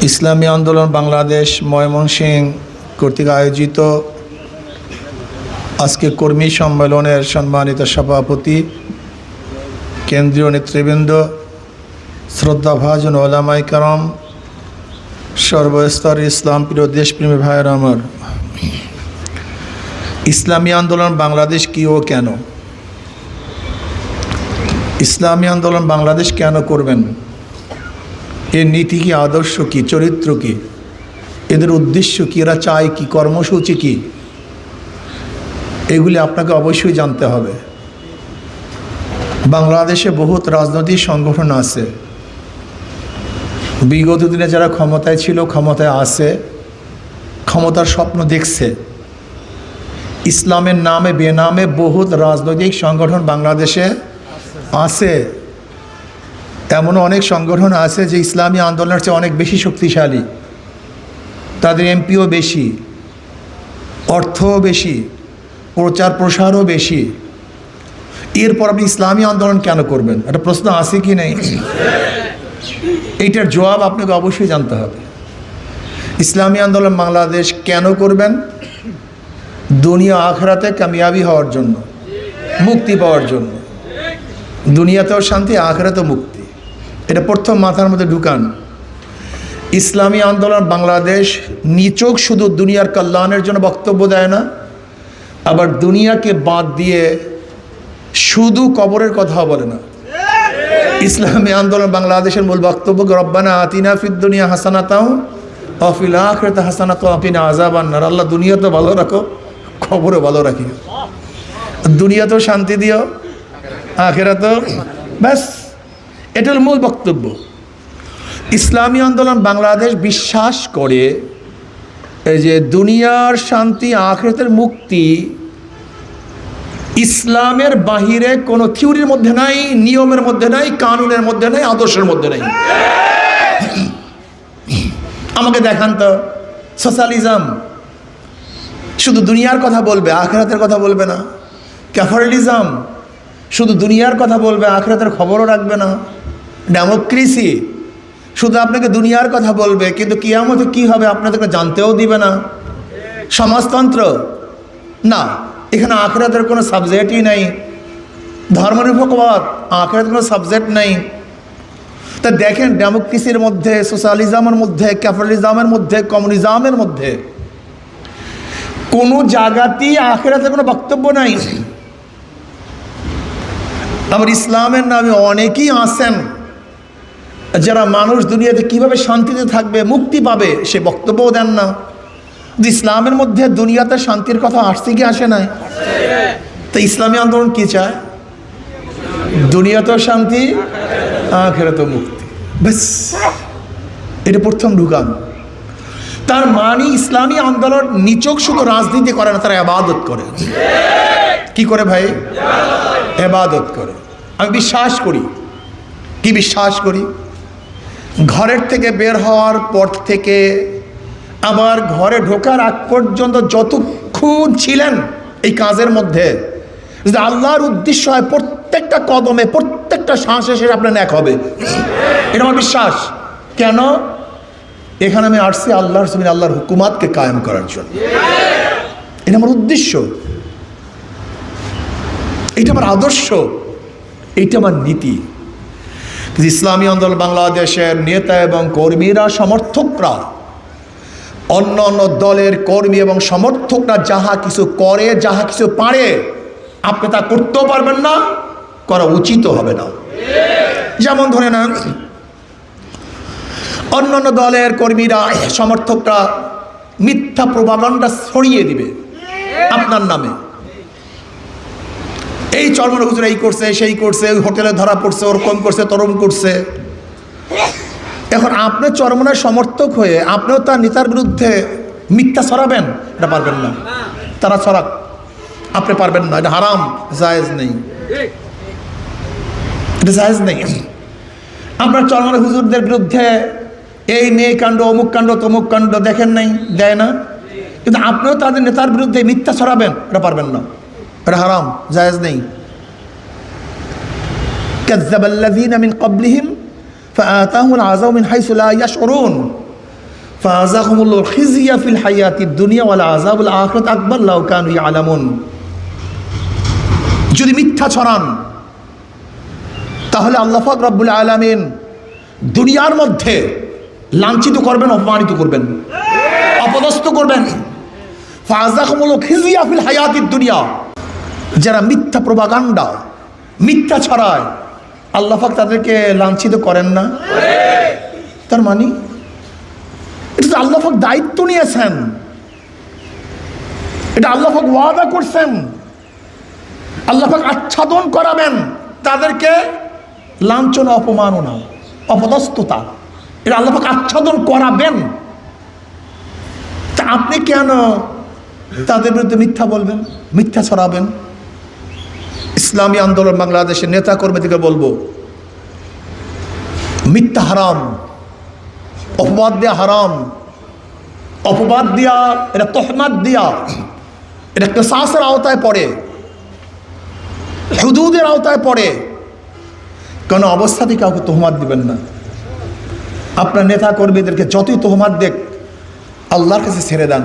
ইসলামী আন্দোলন বাংলাদেশ ময়মনসিংহ কর্তৃক আয়োজিত আজকে কর্মী সম্মেলনের সম্মানিত সভাপতি, কেন্দ্রীয় নেতৃবৃন্দ, শ্রদ্ধাভাজন ওলামায়ে কেরাম, সর্বস্তরের ইসলাম প্রিয় দেশপ্রেমী ভাইয়েরা আমার, ইসলামী আন্দোলন বাংলাদেশ কি ও কেন? ইসলামী আন্দোলন বাংলাদেশ কেন করবেন? এর নীতি কি, আদর্শ কি, চরিত্র কি, এদের উদ্দেশ্য কি, এরা চায় কি, কর্মসূচি কি, এগুলি আপনাকে অবশ্যই জানতে হবে। বাংলাদেশে বহুত রাজনৈতিক সংগঠন আছে। বিগত দিনে যারা ক্ষমতায় ছিল, ক্ষমতায় আছে, ক্ষমতার স্বপ্ন দেখছে। ইসলামের নামে বেনামে বহুত রাজনৈতিক সংগঠন বাংলাদেশে আছে। এমন অনেক সংগঠন আছে যে ইসলামী আন্দোলনের চেয়ে অনেক বেশি শক্তিশালী, তাদের এমপিও বেশি, অর্থও বেশি, প্রচার প্রসারও বেশি। এরপর আপনি ইসলামী আন্দোলন কেন করবেন? একটা প্রশ্ন আছে কি নেই? এইটার জবাব আপনাকে অবশ্যই জানতে হবে। ইসলামী আন্দোলন বাংলাদেশ কেন করবেন? দুনিয়া আখরাতে কামিয়াবি হওয়ার জন্য, মুক্তি পাওয়ার জন্য। দুনিয়াতেও শান্তি, আখরাতেও মুক্তি। এটা প্রথম মাথার মধ্যে ঢুকান। ইসলামী আন্দোলন বাংলাদেশ নিছক শুধু দুনিয়ার কল্যাণের জন্য বক্তব্য দেয় না, আবার দুনিয়াকে বাদ দিয়ে শুধু কবরের কথা বলে না। ইসলামী আন্দোলন বাংলাদেশের মূল বক্তব্য রব্বানা আতিনা ফিদ দুনিয়া হাসানাতাও ওয়া ফিল আখিরাতি হাসানাতাও ওয়া কিনা আযাবান নার। আল্লাহ দুনিয়াতে ভালো রাখো, কবরে ভালো রাখিও। দুনিয়াতেও শান্তি দিও, আখিরাতেও। ব্যাস, এটা হল মূল বক্তব্য। ইসলামী আন্দোলন বাংলাদেশ বিশ্বাস করে এই যে দুনিয়ার শান্তি, আখিরাতের মুক্তি ইসলামের বাহিরে কোনো থিওরির মধ্যে নাই, নিয়মের মধ্যে নাই, কানুনের মধ্যে নাই, আদর্শের মধ্যে নাই। আমাকে দেখান তো সোশ্যালিজম শুধু দুনিয়ার কথা বলবে, আখিরাতের কথা বলবে না। ক্যাপিটালিজম শুধু দুনিয়ার কথা বলবে, আখিরাতের খবরও রাখবে না। ডেমোক্রেসি শুধু আপনাকে দুনিয়ার কথা বলবে, কিন্তু কিয়ামতে কি হবে আপনাদেরকে জানতেও দিবে না। সমাজতন্ত্র না, এখানে আখিরাতের কোনো সাবজেক্টই নাই। ধর্মনিরপেক্ষবাদ, আখিরাতের কোনো সাবজেক্ট নেই। তা দেখেন, ডেমোক্রেসির মধ্যে, সোশ্যালিজমের মধ্যে, ক্যাপিটালিজমের মধ্যে, কমিউনিজমের মধ্যে কোনো জায়গাতেই আখিরাতের কোনো বক্তব্য নাই। আবার ইসলামের নামে অনেকেই আছেন যারা মানুষ দুনিয়াতে কিভাবে শান্তিতে থাকবে, মুক্তি পাবে, সে বক্তব্যও দেন না। ইসলামের মধ্যে দুনিয়াতে শান্তির কথা আসছে কি আসে নাই? তো ইসলামী আন্দোলন কি চায়? দুনিয়াতেও শান্তি, আখিরাতেও মুক্তি। ব্যাস, এটা প্রথম ঢুকান। তার মানে ইসলামী আন্দোলন নিছক শুধু রাজনীতি করে না, তারা ইবাদত করে। কি করে ভাই? ইবাদত করে। আমি বিশ্বাস করি, কি বিশ্বাস করি? ঘরের থেকে বের হওয়ার পর থেকে আবার ঘরে ঢোকার আগ পর্যন্ত যতক্ষণ ছিলেন এই কাজের মধ্যে, যদি আল্লাহর উদ্দেশ্য হয় প্রত্যেকটা কদমে, প্রত্যেকটা শ্বাসে সে আপনার ন্যাক হবে। এটা আমার বিশ্বাস। কেন? এখানে আমি আসছি আল্লাহর জমিনে আল্লাহর হুকুমাতকে কায়েম করার জন্য। এটা আমার উদ্দেশ্য, এটা আমার আদর্শ, এইটা আমার নীতি। ইসলামী আন্দোলন বাংলাদেশের নেতা এবং কর্মীরা, সমর্থকরা, অন্য অন্য দলের কর্মী এবং সমর্থকরা যাহা কিছু করে, যাহা কিছু পারে, আপনি তা করতেও পারবেন না, করা উচিত হবে না। যেমন ধরে নেন, অন্য অন্য দলের কর্মীরা, সমর্থকরা মিথ্যা প্রোপাগান্ডা ছড়িয়ে দিবে আপনার নামে। এই চরমন হুজুর এই করছে, সেই করছে, ওই হোটেলে ধরা পড়ছে, ওরকম করছে, তরম করছে। এখন আপনি চরমনের সমর্থক হয়ে আপনিও তার নেতার বিরুদ্ধে মিথ্যা ছড়াবেন? এটা পারবেন না। তারা ছড়াক, আপনি পারবেন না। এটা হারাম, জায়েজ নেই, এটা জায়েজ নেই। আপনার চরমনের হুজুরদের বিরুদ্ধে এই মেয়ে কাণ্ড, অমুক কাণ্ড, তমুক কাণ্ড দেখেন নাই, দেয় না, কিন্তু আপনিও তাদের নেতার বিরুদ্ধে মিথ্যা ছড়াবেন? এটা পারবেন না, এটা হারাম, জায়েজ নেই। কাযযাবাল্লাযীনা মিন ক্বাবলিহিম ফাআতাহুমুল আযাবু মিন হাইসু লা ইয়াশউরুন ফাআযাকাহুমুল্লাহু খিজিয়া ফিল হায়াতিদ দুনিয়া ওয়াল আযাবুল আখিরাতি আকবার লাউ কানু ইয়ালামুন। যদি মিথ্যা ছড়ান তাহলে আল্লাহ পাক রব্বুল আলামিন দুনিয়ার মধ্যে লাঞ্ছিত করবেন, অপমানিত করবেন, অপদস্থ করবেন। ফাআযাকাহুমুল্লাহু খিজিয়া ফিল হায়াতিদ দুনিয়া, যারা মিথ্যা প্রপাগান্ডা, মিথ্যা ছড়ায়, আল্লাহ পাক তাদেরকে লাঞ্ছিত করেন না? তার মানে এটা তো আল্লাহ পাক দায়িত্ব নিয়েছেন, এটা আল্লাহ পাক ওয়াদা করছেন। আল্লাহ পাক আচ্ছাদন করাবেন তাদেরকে, লাঞ্ছনা, অপমাননা, অপদস্থতা, এটা আল্লাহ পাক আচ্ছাদন করাবেন। তা আপনি কেন তাদের বিরুদ্ধে মিথ্যা বলবেন, মিথ্যা ছড়াবেন? ইসলামী আন্দোলন বাংলাদেশের নেতা কর্মীদেরকে বলবো, মিথ্যা হারাম, অপবাদ দেয়া হারাম। অপবাদ দেয়া, এটা তহমাত দেয়া, এটা কিসাসের আওতায় পড়ে, হুদুদের আওতায় পড়ে। কোন অবস্থাতে কাউকে তহমাত দিবেন না। আপনার নেতা কর্মীদেরকে যতই তহমাত দেখ, আল্লাহর কাছে ছেড়ে দেন।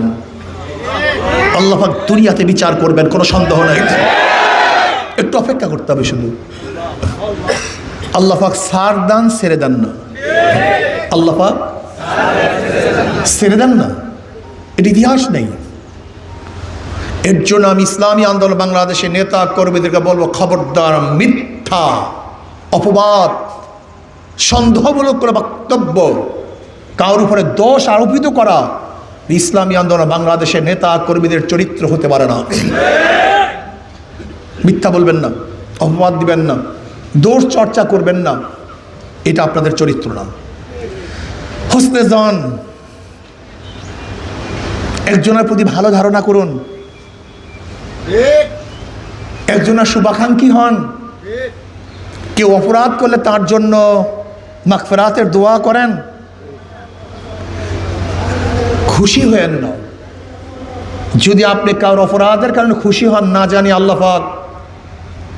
আল্লাহ পাক দুনিয়াতে বিচার করবেন, কোনো সন্দেহ নাই। একটু অপেক্ষা করতে হবে শুধু। আল্লাহ পাক ছাড় দেন, ছেড়ে দেন না। আল্লাহ পাক ছেড়ে দেন না, এটা ইতিহাস নেই। এর জন্য আমি ইসলামী আন্দোলন বাংলাদেশের নেতা কর্মীদেরকে বলবো, খবরদার মিথ্যা, অপবাদ, সন্দেহমূলক করে বক্তব্য, কারোর উপরে দোষ আরোপিত করা ইসলামী আন্দোলন বাংলাদেশের নেতা কর্মীদের চরিত্র হতে পারে না। মিথ্যা বলবেন না, অপবাদ দিবেন না, দোষ চর্চা করবেন না, এটা আপনাদের চরিত্র না। হোসনে জন, একজনের প্রতি ভালো ধারণা করুন, একজনের শুভাকাঙ্ক্ষী হন। কেউ অপরাধ করলে তার জন্য মাগফিরাতের দোয়া করেন। খুশি হয়েন না। যদি আপনি কারোর অপরাধের কারণে খুশি হন, না জানি আল্লাহ পাক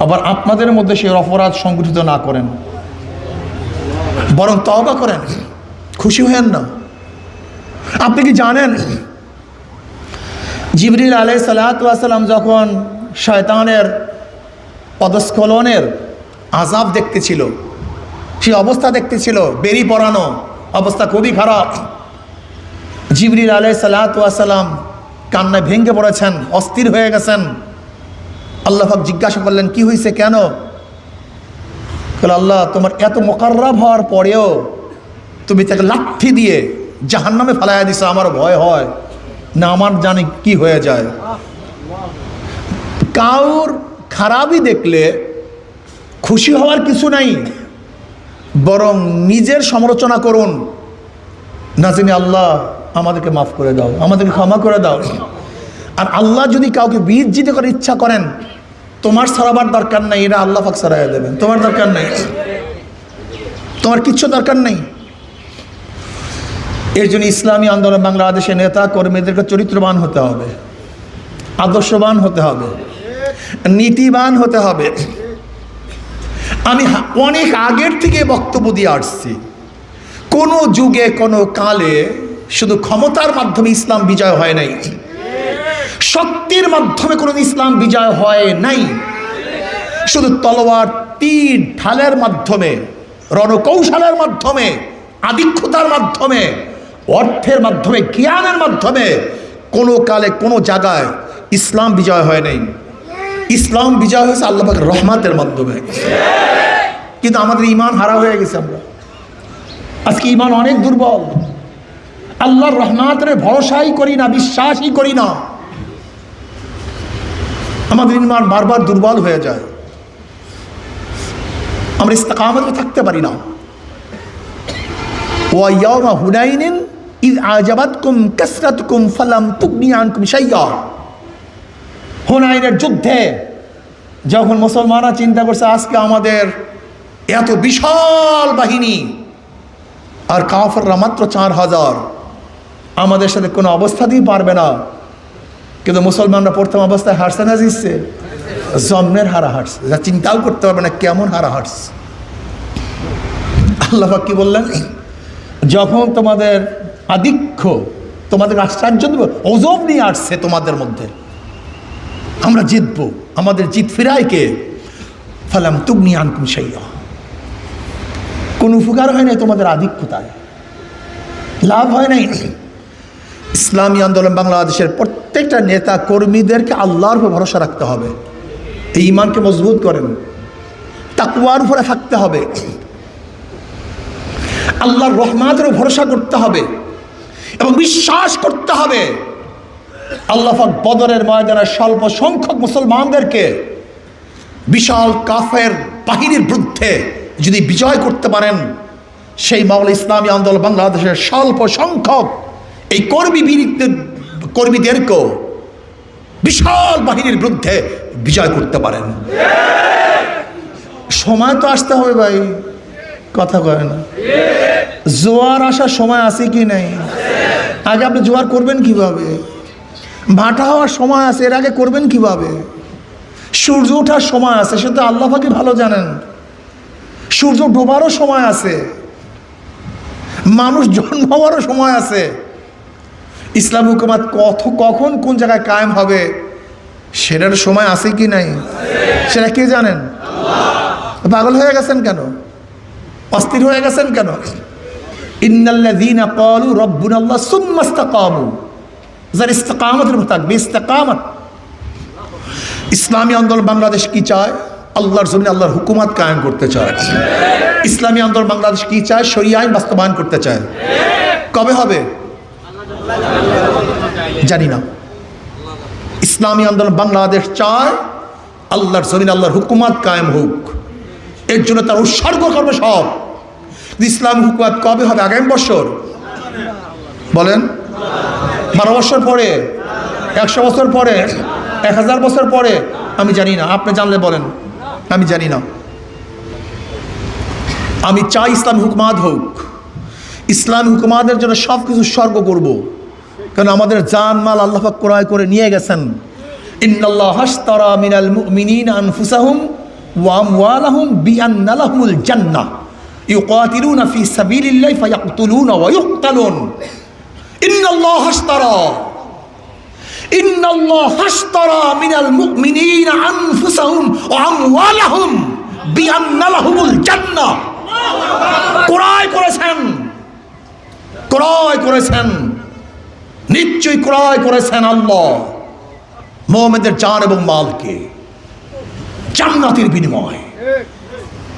আবার আপনাদের মধ্যে সেই অপরাধ সংগঠিত না করেন, বরং তওবা করেন, খুশি হয়েন না। আপনি কি জানেন জিবরিল আলাইহিস সালাতু ওয়াস সালাম যখন শয়তানের পদস্খলনের আযাব দেখতেছিল, সেই অবস্থা দেখতেছিল, বেরি পড়ানো অবস্থা খুবই খারাপ, জিবরিল আলাইহিস সালাতু ওয়াস সালাম কান্নায় ভেঙে পড়েছেন, অস্থির হয়ে গেছেন। আল্লাহ পাক জিজ্ঞাসা করলেন, কি হয়েছে, কেন? আল্লাহ, তোমার এত মুকাররাব হওয়ার পরেও তুমি তাকে লাঠি দিয়ে জাহান্নামে ফেলাইয়া দিছো, আমার ভয় হয় না, আমার জানি কি হয়ে যায়। কাউর খারাপই দেখলে খুশি হওয়ার কিছু নাই, বরং নিজের সমালোচনা করুন, না জানি আল্লাহ আমাদেরকে মাফ করে দাও, আমাদেরকে ক্ষমা করে দাও। আর আল্লাহ যদি কাউকে বিজিত করার ইচ্ছা করেন, তোমার সরাবার দরকার নাই, এটা আল্লাহ পাক সরাইয়া দেবেন, তোমার দরকার নেই, তোমার কিচ্ছু দরকার নেই। এর জন্য ইসলামী আন্দোলন বাংলাদেশের নেতা কর্মীদেরকে চরিত্রবান হতে হবে, আদর্শবান হতে হবে, নীতিবান হতে হবে। আমি অনেক আগের থেকে বক্তব্য দিয়ে আসছি, কোনো যুগে কোনো কালে শুধু ক্ষমতার মাধ্যমে ইসলাম বিজয় হয় নাই, শক্তির মাধ্যমে কোনো ইসলাম বিজয় হয় নাই। শুধু তলোয়ার, তীর, ঢালের মাধ্যমে, রণকৌশলের মাধ্যমে, আধিক্যতার মাধ্যমে, অর্থের মাধ্যমে, জ্ঞানের মাধ্যমে কোনো কালে কোনো জায়গায় ইসলাম বিজয় হয় নাই। ইসলাম বিজয় হয়েছে আল্লাহ পাকের রহমতের মাধ্যমে। কিন্তু আমাদের ঈমান হারা হয়ে গেছে, আমরা আজকে ঈমান অনেক দুর্বল, আল্লাহর রহমতের ভরসাই করি না, বিশ্বাসই করি না। আমাদের ঈমান বারবার দুর্বল হয়ে যায়, আমরা ইস্তেকামতে থাকতে পারি না। ওয়া ইয়াওমা হুনাইনিন ইয আজাবাতকুম কাসরাতুকুম ফালাম তুগনি আনকুম শাইয়্যা। হুনাইনের যুদ্ধে যখন মুসলমানরা চিন্তা করছে আজকে আমাদের এত বিশাল বাহিনী আর কাফেররা মাত্র 4000, আমাদের সাথে কোনো অবস্থাতেই পারবে না, কিন্তু মুসলমানরা প্রথম অবস্থায় হারছে না জিতছে? জন্মের হারা হারছে, যা চিন্তাও করতে পারবে না কেমন হারা হারছে। আল্লাহ পাক কি বললেন, যখন তোমাদের আধিক্য, তোমাদের আশ্চর্য ওজব নিয়ে আসছে তোমাদের মধ্যে, আমরা জিতবো, আমাদের জিত ফিরায় কে? ফালাম তুগনি আনকুম শাইআ, কোনো উপকার হয় নাই তোমাদের আধিক্যতায়, লাভ হয় নাই। ইসলামী আন্দোলন বাংলাদেশের প্রত্যেকটা নেতা কর্মীদেরকে আল্লাহর উপর ভরসা রাখতে হবে, এই ঈমানকে মজবুত করেন, তাকওয়ার উপরে থাকতে হবে, আল্লাহর রহমতের ভরসা করতে হবে এবং বিশ্বাস করতে হবে আল্লাহ পাক বদরের ময়দানে স্বল্প সংখ্যক মুসলমানদেরকে বিশাল কাফের বাহিনীর বিরুদ্ধে যদি বিজয় করতে পারেন, সেই মাওলা ইসলামী আন্দোলন বাংলাদেশের স্বল্প সংখ্যক এই কর্মীদেরকেও বিশাল বাহিনীর বিরুদ্ধে বিজয় করতে পারেন। সময় তো আসতে হবে ভাই, কথা কয় না। জোয়ার আসার সময় আছে কি নাই? আগে আপনি জোয়ার করবেন কিভাবে? ভাটা হওয়ার সময় আছে, এর আগে করবেন কিভাবে? সূর্য ওঠার সময় আছে, সেটা আল্লাহ পাকই ভালো জানেন। সূর্য ডোবারও সময় আছে, মানুষ জন্ম হওয়ারও সময় আছে। ইসলাম হুকুমাত কখন কোন জায়গায় কায়েম হবে সেটার সময় আছে কি নাই, সেটা কে জানেন? পাগল হয়ে গেছেন কেন? অস্থির হয়ে গেছেন কেন? ইন্নাল্লাযীনা ক্বালু রাব্বুনাল্লাহ সুম্মা ইসতাকামু, যারা ইস্তিকামতের উপর থাকবে, ইস্তিকামত। ইসলামী আন্দোলন বাংলাদেশ কি চায়? আল্লাহর জমিনে আল্লাহর হুকুমত কায়েম করতে চায়। ইসলামী আন্দোলন বাংলাদেশ কি চায়? শরিয়া আইন বাস্তবায়ন করতে চায়। কবে হবে জানি না। ইসলামী আন্দোলন বাংলাদেশ চায় আল্লাহর জমিনে আল্লাহর হুকুমত কায়েম হোক, এর জন্য তার উৎসর্গ করবে সব। ইসলামী হুকুমত কবে হবে? আগামী বছর বলেন, 12 বছর পরে, 100 বছর পরে, 1000 বছর পরে? আমি জানি না, আপনি জানলে বলেন, আমি জানি না। আমি চাই ইসলামী হুকুমাত হোক, ইসলামী হুকুমাতের জন্য সব কিছু উৎসর্গ করব, কারণ আমাদের জান মাল আল্লাহ পাক ক্রয় করে নিয়ে গেছেন। ইন্নাল্লাহা আশতারা মিনাল মুমিনিনা আনফুসাহুম ওয়া আমওয়ালাহুম বিআন্না লাহুমুল জান্নাহ ইউকাতিলুনা ফি সাবিলিল্লাহি ফায়াকতুলুনা ওয়া ইউকতালুন। ইন্নাল্লাহা আশতারা মিনাল মুমিনিনা আনফুসাহুম ওয়া আমওয়ালাহুম বিআন্না লাহুমুল জান্নাহ। ক্রয় করেছেন, নিশ্চয়ই ক্রয় করেছেন আল্লাহ মুমিনদের জান এবং মালকে জান্নাতের বিনিময়।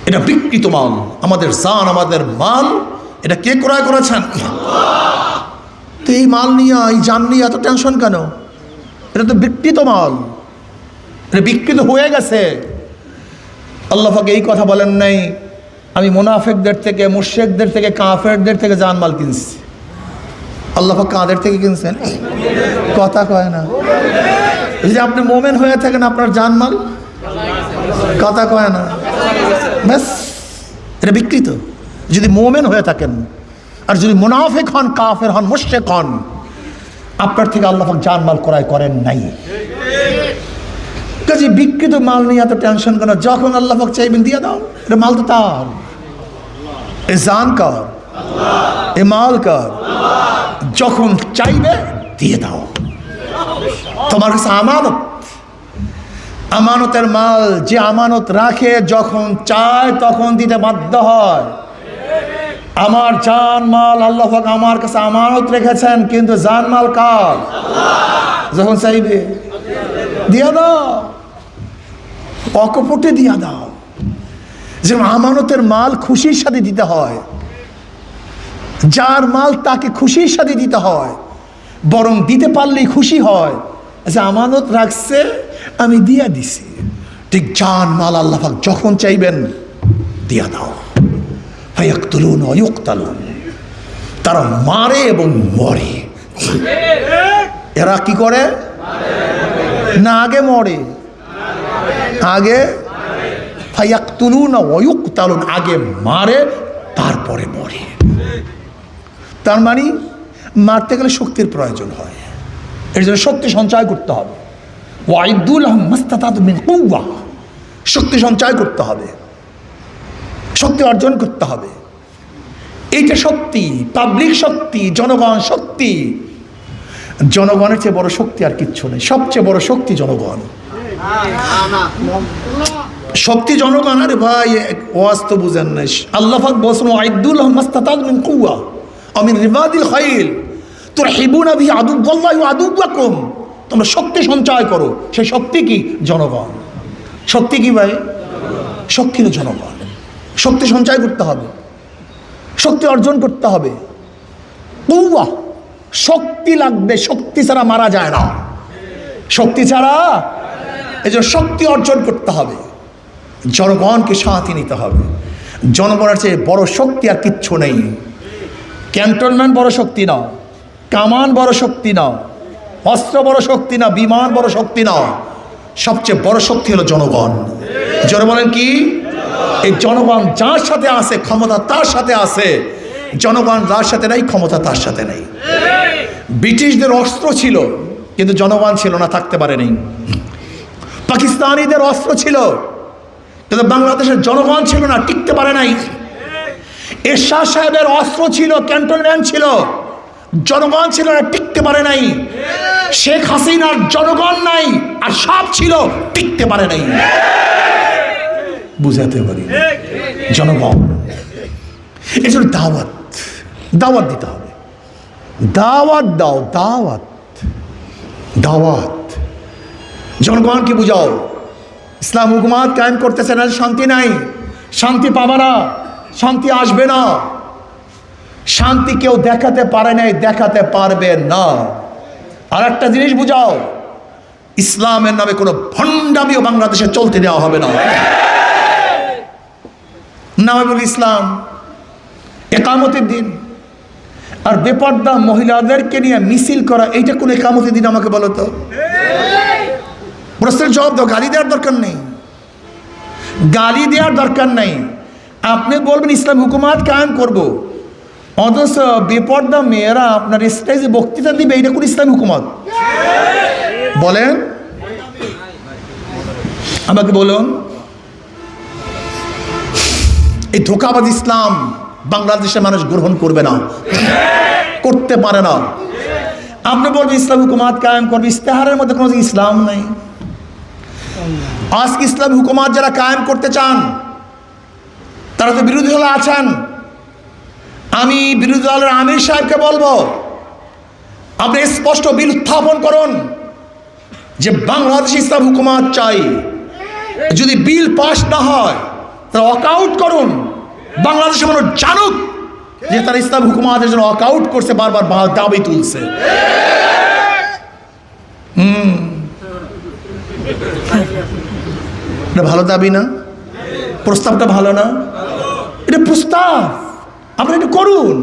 এটা বিকৃত মাল, আমাদের জান, আমাদের মাল, এটা কে ক্রয় করেছেন? তো এই মাল নিয়ে, এই জান নিয়ে এত টেনশন কেন? এটা তো বিকৃত মাল, এটা বিকৃত হয়ে গেছে। আল্লাহ পাক এই কথা বলেন নাই আমি মুনাফিকদের থেকে, মুশরিকদের থেকে, কাফেরদের থেকে জানমাল কিনছি। আল্লাহ পাক কাদের থেকে কিনছেন? কথা কয় না। যদি আপনি মোমেন হয়ে থাকেন, আপনার জানমাল, কথা কয় না, ব্যাস এটা বিকৃত। যদি মোমেন হয়ে থাকেন, আর যদি মুনাফিক হন, কাফের হন, মুশরিক হন, আপনার থেকে আল্লাহ পাক জানমাল ক্রয় করেন নাই। কাজে বিকৃত মাল নিয়ে এত টেনশন কেন? যখন আল্লাহ পাক চাইবেন দিয়ে দাও, এটা মাল তো তার, এ জান কার, এ মাল কার, যখন চাইবে দিয়ে দাও। তোমার কাছে আমানত, আমানতের মাল যে আমানত রাখে, যখন চায় তখন দিতে বাধ্য হয়। আমার জান মাল আল্লাহ পাক আমার কাছে আমানত রেখেছেন, কিন্তু জান মাল কার? যখন চাইবে দিয়ে দাও, অকপটে দিয়ে দাও। যেমন আমানতের মাল খুশির সাথে দিতে হয়, যার মাল তাকে খুশির সাথে দিতে হয়, বরং দিতে পারলেই খুশি হয়। আচ্ছা, আমানত রাখছে, আমি দিয়া দিছি। ঠিক জান মাল আল্লাহ পাক যখন চাইবেন দিয়া দাও। ফায়াকতুলুন ওয়া ইউকতালুন, তারা মারে এবং মরে। এরা কি করে না? আগে মরে, আগে ফায়াকতুলুন ওয়া ইউকতালুন, আগে মারে তারপরে মরে। তার মানে মারতে গেলে শক্তির প্রয়োজন হয়, এর জন্য শক্তি সঞ্চয় করতে হবে। ওয়াইদু লাহুম মাস্তাতাতু মিন কুওয়া, শক্তি সঞ্চয় করতে হবে, শক্তি অর্জন করতে হবে। এইটা শক্তি, পাবলিক শক্তি, জনগণ শক্তি। জনগণের চেয়ে বড় শক্তি আর কিচ্ছু নেই। সবচেয়ে বড় শক্তি জনগণ, শক্তি জনগণ। আরে ভাই, ওয়াজ তো বুঝেন নাই। আল্লাহ পাক বলেন ওয়াইদুল মাস্তাতাদ মিন কুওয়া আও মিন রিবাদিল খাইল তুরহিবুনা বিহি আদুওয়াল্লাহি ওয়া আদুওয়াকুম। তোমরা শক্তি সঞ্চয় করো। সেই শক্তি কি? জনগণ। শক্তি কি ভাই? শক্তি হলো জনগণ। শক্তি সঞ্চয় করতে হবে, শক্তি অর্জন করতে হবে। কুওয়া, শক্তি লাগবে। শক্তি ছাড়া মারা যায় না, শক্তি ছাড়া। এই জন্য শক্তি অর্জন করতে হবে, জনগণকে সাথে নিতে হবে। জনগণের চেয়ে বড় শক্তি আর কিচ্ছু নেই। ক্যান্টনমেন্ট বড় শক্তি না, কামান বড় শক্তি না, অস্ত্র বড় শক্তি না, বিমান বড় শক্তি না। সবচেয়ে বড় শক্তি হলো জনগণ। জোরে বলেন কি? এই জনগণ যার সাথে আছে ক্ষমতা তার সাথে আছে, জনগণ যার সাথে নেই ক্ষমতা তার সাথে নেই। ব্রিটিশদের অস্ত্র ছিল কিন্তু জনগণ ছিল না, থাকতে পারেনি। পাকিস্তানিদের অস্ত্র ছিল কিন্তু বাংলাদেশের জনগণ ছিল না, টিকতে পারে নাই। এরশাদ সাহেবের অস্ত্র ছিল, ক্যান্টনমেন্ট ছিল, জনগণ ছিল না, টিকতে পারে নাই। শেখ হাসিনার জনগণ নাই আর সব ছিল, টিকতে পারে নাই। বুঝাতে পারি জনগণ। এই জন্য দাওয়াত, দাওয়াত দিতে হবে। দাওয়াত দাও, দাওয়াত, দাওয়াত। জনগণকে বুঝাও ইসলাম হুকুমাত কায়েম করতেছে না, শান্তি নাই, শান্তি পাবে না, শান্তি আসবে না। শান্তি কেউ দেখাতে পারে নাই, দেখাতে পারবে না। আর একটা জিনিস বুঝাও, ইসলামের নামে কোনো ভণ্ডামিও বাংলাদেশে চলতে দেওয়া হবে না। নামে বলি ইসলাম, একামতের দিন। আর বেপর্দা মহিলাদেরকে নিয়ে মিছিল করা, এইটা কোন একামতের দিন আমাকে বলো তো? প্রশ্নের জবাব দাও। গালি দেওয়ার দরকার নেই, গালি দেওয়ার দরকার নেই। আপনি বলবেন ইসলাম হুকুমাত কায়েম করব, অথচ বেপর্দা মেয়েরা আপনার স্টেজে বক্তৃতা দিবে, এইটা কোন ইসলাম হুকুমত? বলেন আমাকে, বলুন। এই ধোঁকাবাজ ইসলাম বাংলাদেশের মানুষ গ্রহণ করবে না, করতে পারে না। আপনি বলবেন ইসলাম হুকুমাত কায়েম করবে, ইস্তেহারের মধ্যে কোনো ইসলাম নেই। আজকে ইসলাম হুকুমাত যারা কায়েম করতে চান তারা তো বিরোধী দলে আছেন। আমি বিরোধী দলের আমির সাহেবকে বলবো, আপনি স্পষ্ট বিল উত্থাপন করুন যে বাংলাদেশ ইসলাম হুকুমাত চাই। যদি বিল পাস না হয় তারা ওয়াকআউট করুন। বাংলাদেশের মানুষ জানুক যে তারা ইসলাম হুকুমাতের জন্য ওয়াকআউট করছে, বারবার দাবি তুলছে। এটা ভালো দাবি না? প্রস্তাবটা ভালো না? এটা প্রস্তাব, আপনারা এটা করুন।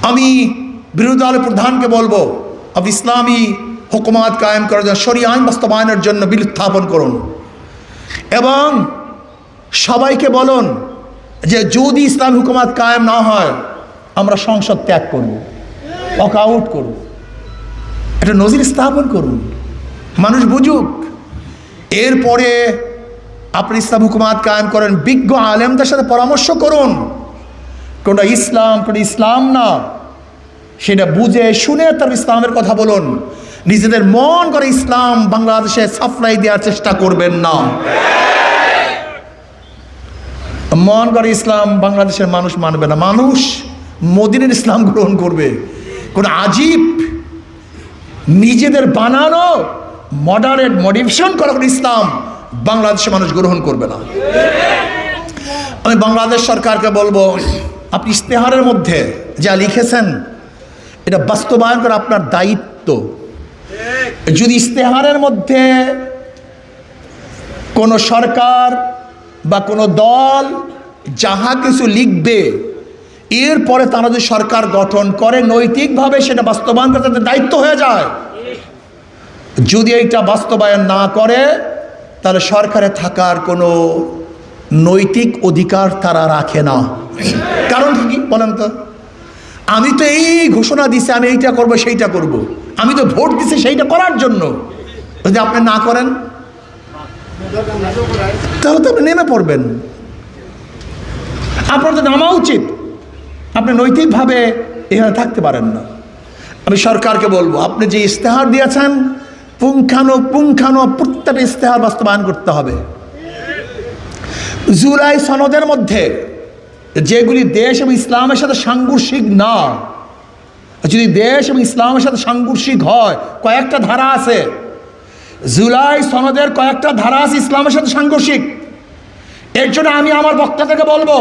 আমি বিরোধী দলের প্রধানকে বলবো, আপনি ইসলামী হুকুমাত কায়েম করার জন্য, শরিয়া আইন বাস্তবায়নের জন্য বিল উত্থাপন করুন। এবং সবাইকে বলুন যে যদি ইসলাম হুকুমাত কায়েম না হয় আমরা সংসদ ত্যাগ করব, ওয়াকআউট করব। একটা নজির স্থাপন করুন, মানুষ বুঝুক। এরপরে আপনি ইসলাম হুকুমাত কায়েম করেন, বিজ্ঞ আলেমদের সাথে পরামর্শ করুন। কোনটা ইসলাম, কোনটা ইসলাম না, সেটা বুঝে শুনে তার ইসলামের কথা বলুন। নিজেদের মন করে ইসলাম বাংলাদেশে সাপ্লাই দেওয়ার চেষ্টা করবেন না। মন করে ইসলাম বাংলাদেশের মানুষ মানবে না, মানুষ মদিনার ইসলাম গ্রহণ করবে। কোন আজীব নিজেদের বানানো মডারেট মডিফিকেশন করা কোন ইসলাম বাংলাদেশের মানুষ গ্রহণ করবে না। আমি বাংলাদেশ সরকারকে বলবো, আপনি ইস্তেহারের মধ্যে যা লিখেছেন এটা বাস্তবায়ন করা আপনার দায়িত্ব। যদি ইস্তেহারের মধ্যে কোনো সরকার বা কোনো দল যাহা কিছু লিখবে, এরপরে তারা যদি সরকার গঠন করে নৈতিকভাবে সেটা বাস্তবায়ন করতে তাদের দায়িত্ব হয়ে যায়। যদি এইটা বাস্তবায়ন না করে তাহলে সরকারে থাকার কোনো নৈতিক অধিকার তারা রাখে না। কারণ কি বলেন তো? আমি তো এই ঘোষণা দিছি, আমি এইটা করব সেইটা করব, আমি তো ভোট দিছি সেইটা করার জন্য। যদি আপনি না করেন তাহলে তো আপনি নেমে পড়বেন। আপনার তো নামা উচিত আপনি নৈতিকভাবে এখানে থাকতে পারেন না। আমি সরকারকে বলবো, আপনি যে ইস্তেহার দিয়েছেন পুঙ্খানো প্রত্যেকটা ইস্তেহার বাস্তবায়ন করতে হবে। জুলাই সনদের মধ্যে যেগুলি দেশ এবং ইসলামের সাথে সাংঘর্ষিক না, যদি দেশ এবং ইসলামের সাথে সাংঘর্ষিক হয়, কয়েকটা ধারা আছে জুলাই সনদের, কয়েকটা ধারা আছে ইসলামের সাথে সাংঘর্ষিক। এর জন্য আমি আমার বক্তা থেকে বলবো,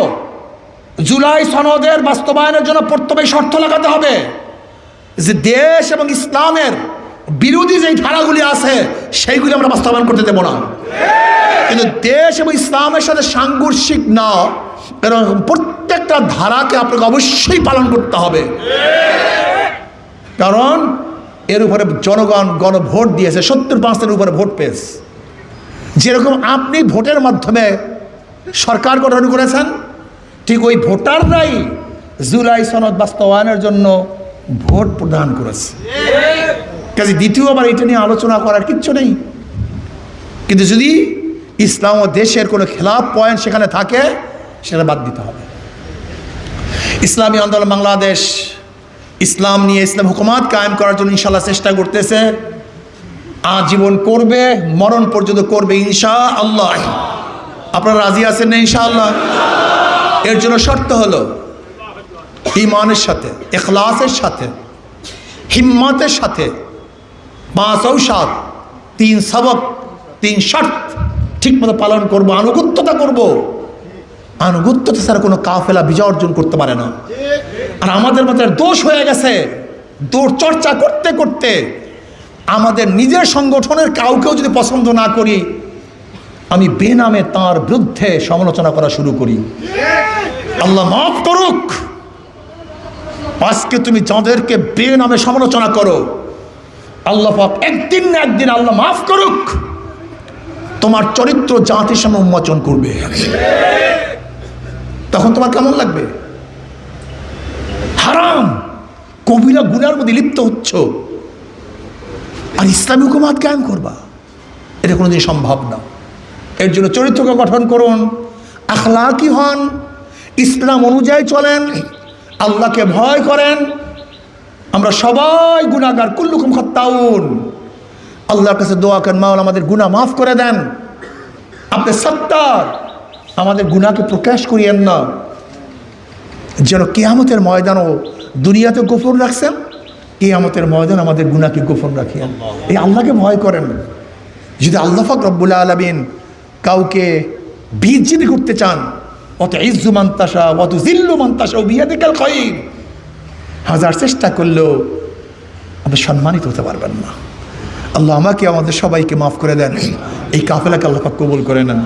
জুলাই সনদের বাস্তবায়নের জন্য প্রথমে শর্ত লাগাতে হবে যে দেশ এবং ইসলামের বিরোধী যেই ধারাগুলি আছে সেইগুলি আমরা বাস্তবায়ন করতে দেব না। কিন্তু দেশ এবং ইসলামের সাথে সাংঘর্ষিক না, এরকম প্রত্যেকটা ধারাকে আপনাকে অবশ্যই পালন করতে হবে। কারণ এর উপরে জনগণ গণভোট দিয়েছে, ৭০% উপরে ভোট পেয়েছে। যেরকম আপনি ভোটের মাধ্যমে সরকার গঠন করেছেন, ঠিক ওই ভোটাররাই জুলাই সনদ বাস্তবায়নের জন্য ভোট প্রদান করেছে। কাজে দ্বিতীয়বার এটা নিয়ে আলোচনা করার কিচ্ছু নেই। কিন্তু যদি ইসলাম ও দেশের কোনো খেলাফ পয়েন্ট সেখানে থাকে, সেটা বাদ দিতে হবে। ইসলামী আন্দোলন বাংলাদেশ ইসলাম নিয়ে, ইসলাম হুকুমাত কায়েম করার জন্য ইনশাআল্লাহ চেষ্টা করতেছে, আজীবন করবে, মরণ পর্যন্ত করবে ইনশাআল্লাহ। আপনারা রাজি আছেন না ইনশাআল্লাহ? এর জন্য শর্ত হলো ঈমানের সাথে, ইখলাসের সাথে, হিম্মতের সাথে 5 ঔষধ 3 সবক 3 শর্ত ঠিকমতো পালন করব, আনুগত্যতা করব। আনুগত্যতা ছাড়া কোনো কাফেলা বিজয় অর্জন করতে পারে না। আর আমাদের মধ্যে দোষ হয়ে গেছে, দৌড় চর্চা করতে করতে আমাদের নিজের সংগঠনের কাউকেও যদি পছন্দ না করি, আমি বেনামে তার বিরুদ্ধে সমালোচনা করা শুরু করি। আল্লাহ মাফ করুক, আজকে তুমি যাদেরকে বেনামে সমালোচনা করো, আল্লাহ পাক একদিন না একদিন আল্লাহ মাফ করুক, তোমার চরিত্র জাতির সামনে উন্মোচন করবে। তখন তোমার কেমন লাগবে? হারাম কবিরা গুনার মধ্যে লিপ্ত হচ্ছ, আর ইসলামী হুকুমাত কায়েম করবা, এটা কোনোদিন সম্ভব না। এর জন্য চরিত্রকে গঠন করুন, আখলাকি হন, ইসলাম অনুযায়ী চলেন, আল্লাহকে ভয় করেন। আমরা সবাই গুনাহগার, কুল্লুকুম খাত্তাউন। আল্লাহর কাছে দোয়া করেন, মাওলা আমাদের গুনাহ মাফ করে দেন, আপনি সত্তার, আমাদের গুনাহকে প্রকাশ করিয়েন না। যেন কিয়ামতের ময়দানও দুনিয়াতে গোপন রাখছেন, কিয়ামতের ময়দান আমাদের গুনাহকে গোপন রাখিয়েন। এই আল্লাহকে ভয় করেন। যদি আল্লাহ পাক রব্বুল আলামিন কাউকে বিজিত করতে চান, অত ইজ্জু মান তাশা অত জিল্লু মান তাশা বিয়াদিকাল খায়র, হাজার চেষ্টা করলেও আপনি সম্মানিত হতে পারবেন না। আল্লাহ আমাকে আমাদের সবাইকে মাফ করে দেন, এই কাফেলাকে আল্লাহ পাক কবুল করে নেন।